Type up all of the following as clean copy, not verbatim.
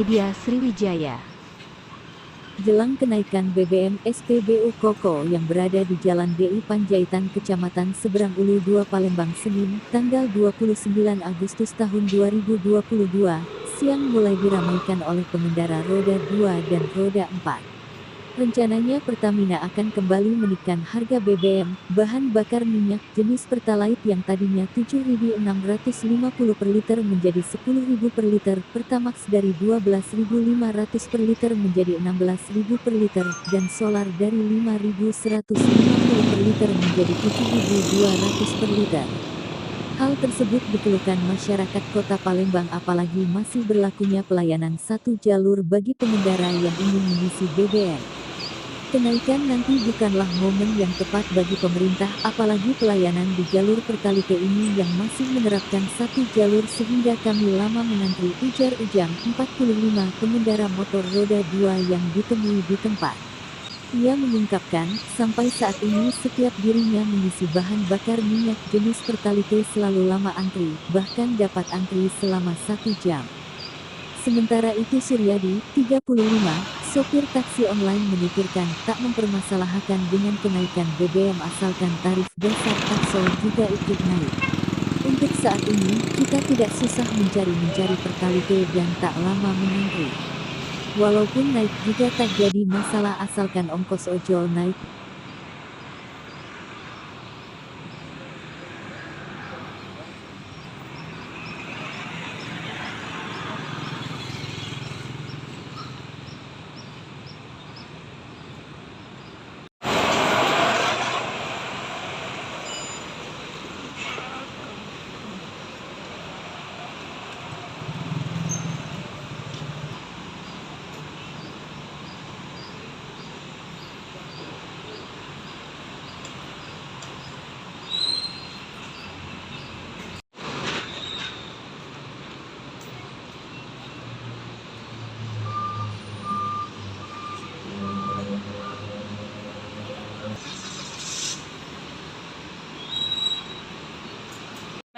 Media Sriwijaya. Jelang kenaikan BBM, SPBU Koko yang berada di Jalan DI Panjaitan Kecamatan Seberang Ulu 2 Palembang Senin, tanggal 29 Agustus tahun 2022, siang mulai diramaikan oleh pengendara roda 2 dan roda 4. Rencananya Pertamina akan kembali menaikkan harga BBM, bahan bakar minyak jenis Pertalite yang tadinya Rp7.650 per liter menjadi Rp10.000 per liter, Pertamax dari Rp12.500 per liter menjadi Rp16.000 per liter, dan solar dari Rp5.150 per liter menjadi Rp7.200 per liter. Hal tersebut dikeluhkan masyarakat Kota Palembang apalagi masih berlakunya pelayanan satu jalur bagi pengendara yang ingin mengisi BBM. Kenaikan nanti bukanlah momen yang tepat bagi pemerintah, apalagi pelayanan di jalur Pertalite ini yang masih menerapkan satu jalur sehingga kami lama mengantri, ujar Ujang, 45, pengendara motor roda 2 yang ditemui di tempat. Ia mengungkapkan, sampai saat ini setiap dirinya mengisi bahan bakar minyak jenis Pertalite selalu lama antri, bahkan dapat antri selama 1 jam. Sementara itu Suryadi, 35, sopir taksi online menuturkan tak mempermasalahkan dengan kenaikan BBM asalkan tarif dasar taksol juga ikut naik. Untuk saat ini, kita tidak susah mencari Pertalite dan tak lama mengantri. Walaupun naik juga tak jadi masalah asalkan ongkos ojol naik.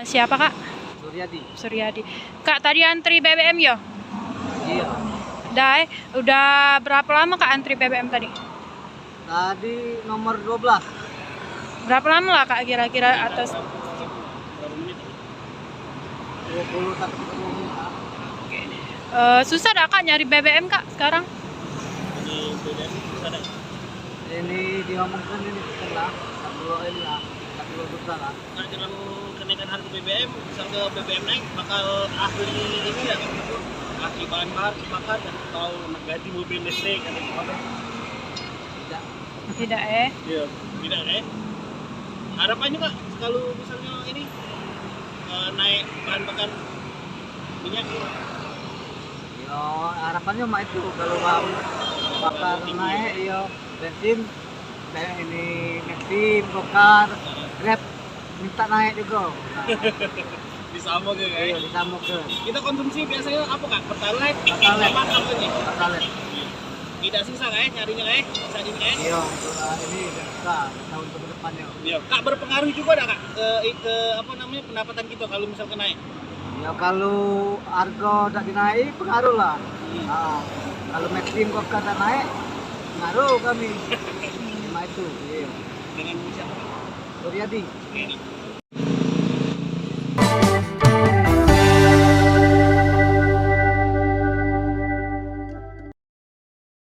Siapa kak? Suryadi. Kak tadi antri BBM ya? Iya. Udah berapa lama kak antri BBM tadi? Tadi nomor 12. Berapa lama lah kak kira-kira atas? 20 sampai 30 menit. Susah dah kak nyari BBM kak sekarang? Ini BBM susah dah. Ini diomongkan ini setelah tak dulu susah lah. Nah, dengan kenaikan harga BBM, misalnya BBM naik, bakal ahli ini ya, ahli bahan bakar atau ganti mobil listrik atau apa? Tidak Iya, tidak Harapannya kak, kalau misalnya ini naik bahan bakar minyak, Yo, harapannya mah itu kalau bahan bakar naik, yo bensin, kayak ini bensin, bakar, Grab minta naik juga. Nah, disambung ya iya, kak. disambung ke Kita konsumsi biasanya apa kak? Pertalite, Pertalite. apa nih? Pertalite. Tidak susah kak nyarinya kak, saat ini kak. Iya, untuk ini udah susah tahun ke depannya. Iya, kak berpengaruh juga dah kak ke apa namanya pendapatan kita kalau misalkan naik. Ya kalau harga tak dinaik pengaruh lah. Nah, kalau mesin kok kata naik pengaruh kami. Cuma itu. Iya. Dengan siapa? Suryadi. Ini.